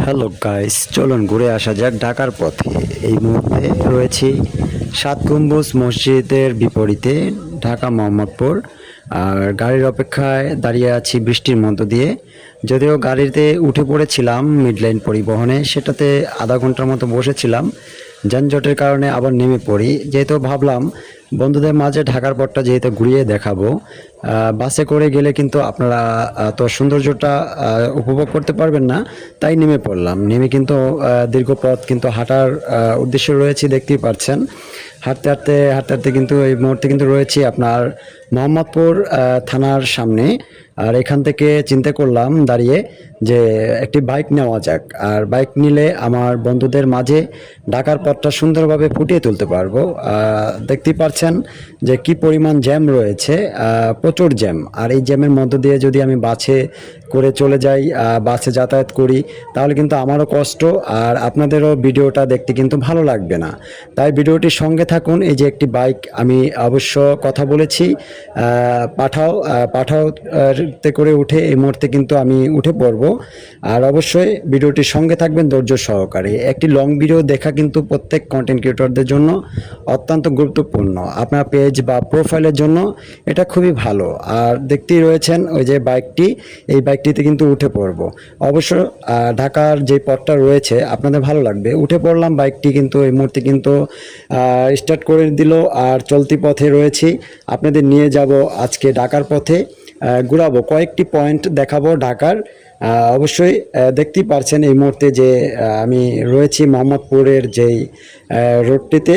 Hello guys, চলুন ঘুরে আসা যাক ঢাকার পথে। এই মুহূর্তে রয়েছি সাত গম্বুজ মসজিদের বিপরীতে ঢাকা মোহাম্মদপুর। আর গাড়ির অপেক্ষায় দাঁড়িয়ে আছি বৃষ্টির মধ্য দিয়ে। যদিও গাড়িতে উঠে পড়েছিলাম মিডলাইন পরিবহনে, সেটাতে আধা ঘন্টার মতো বসেছিলাম। যানজটের কারণে আবার নেমে পড়ি, যেহেতু ভাবলাম বন্ধুদের মাঝে ঢাকার পথটা যেহেতু ঘুরিয়ে দেখাবো। বাসে করে গেলে কিন্তু আপনারা তো সৌন্দর্যটা উপভোগ করতে পারবেন না, তাই নেমে পড়লাম। নেমে কিন্তু দীর্ঘ পথ কিন্তু হাঁটার উদ্দেশ্যে রয়েছে, দেখতেই পাচ্ছেন। হাঁটতে হাঁটতে হাঁটতে হাঁটতে কিন্তু এই মুহূর্তে কিন্তু রয়েছি আপনার মোহাম্মদপুর থানার সামনে। আর এখান থেকে চিন্তা করলাম দাঁড়িয়ে যে একটি বাইক নেওয়া যাক, আর বাইক নিলে আমার বন্ধুদের মাঝে ঢাকার পথটা সুন্দরভাবে ফুটিয়ে তুলতে পারবো। দেখতেই পাচ্ছেন যে কি পরিমাণ জ্যাম রয়েছে, প্রচুর জ্যাম। আর এই জ্যামের মধ্য দিয়ে যদি আমি বাসে করে চলে যাই, বাসে যাতায়াত করি, তাহলে কিন্তু আমারও কষ্ট আর আপনাদেরও ভিডিওটা দেখতে কিন্তু ভালো লাগবে না। তাই ভিডিওটির সঙ্গে থাকুন। এই যে একটি বাইক আমি অবশ্য কথা বলেছি, পাঠাওতে করে উঠে এই মুহূর্তে কিন্তু আমি উঠে পড়ব। আর অবশ্যই ভিডিওটির সঙ্গে থাকবেন ধৈর্য সহকারে। একটি লং ভিডিও দেখা কিন্তু প্রত্যেক কন্টেন্ট ক্রিয়েটরদের জন্য অত্যন্ত গুরুত্বপূর্ণ। আপনার পেজ বা প্রোফাইলের জন্য এটা খুবই ভালো। আর দেখতেই রয়েছেন ওই যে বাইকটি, এই বাইকটিতে কিন্তু উঠে পড়ব। অবশ্য ঢাকার যে পথটা রয়েছে আপনাদের ভালো লাগবে। উঠে পড়লাম, বাইকটি কিন্তু এই মুহূর্তে কিন্তু স্টার্ট করে দিল। আর চলতি পথে রয়েছি, আপনাদের নিয়ে যাব আজকে ঢাকার পথে, ঘুরাবো, কয়েকটি পয়েন্ট দেখাবো ঢাকার। অবশ্যই দেখতেই পারছেন এই মুহূর্তে যে আমি রয়েছি মোহাম্মদপুরের যেই রোডটিতে।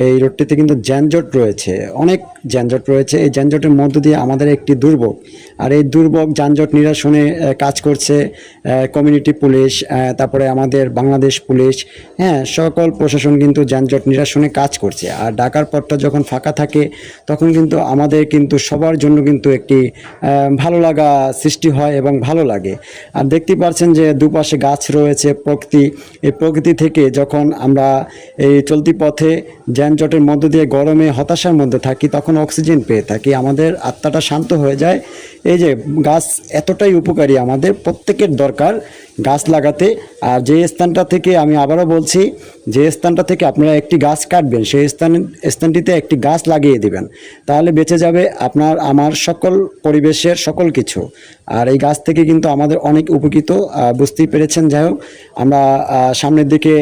এই রোডটিতে কিন্তু যানজট রয়েছে, অনেক যানজট রয়েছে। এই যানজটের মধ্য দিয়ে আমাদের একটি দুর্ভোগ, আর এই দুর্ভোগ যানজট নিরসনে কাজ করছে কমিউনিটি পুলিশ, তারপরে আমাদের বাংলাদেশ পুলিশ, হ্যাঁ, সকল প্রশাসন কিন্তু যানজট নিরসনে কাজ করছে। আর ঢাকার পথটা যখন ফাঁকা থাকে তখন কিন্তু আমাদের কিন্তু সবার জন্য কিন্তু একটি ভালো লাগা সৃষ্টি হয় এবং ভালো লাগে। আর দেখতেই পাচ্ছেন যে দুপাশে গাছ রয়েছে, প্রকৃতি। এই প্রকৃতি থেকে যখন আমরা এই চলতি পথে যানজটের মধ্য দিয়ে গরমে হতাশার মধ্যে থাকি, তখন অক্সিজেন পেয়ে থাকি, আমাদের আত্মাটা শান্ত হয়ে যায়। এই যে গাছ এতটাই উপকারী, আমাদের প্রত্যেকের দরকার গাছ লাগাতে। আর যে স্থানটা থেকে, আমি আবারও বলছি, যে স্থানটা থেকে আপনারা একটি গাছ কাটবেন সেই স্থানটিতে একটি গাছ লাগিয়ে দিবেন, তাহলে বেঁচে যাবে আপনার আমার সকল পরিবেশের সকল কিছু। আর এই গাছ থেকে কিন্তু আমাদের অনেক উপকৃত, বুঝতেই পেরেছেন। যাই হোক, আমরা সামনের দিকে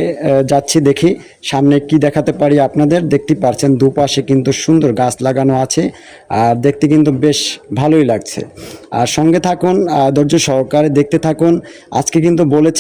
যাচ্ছি, দেখি সামনে কি দেখাতে পারি আপনাদের। দেখতে পাচ্ছেন দুপাশে কিন্তু সুন্দর গাছ লাগানো আছে, আর দেখতে কিন্তু বেশ ভালোই লাগছে। আর সঙ্গে থাকুন, ধৈর্য সহকারে দেখতে থাকুন। আজকে কিন্তু বলেছি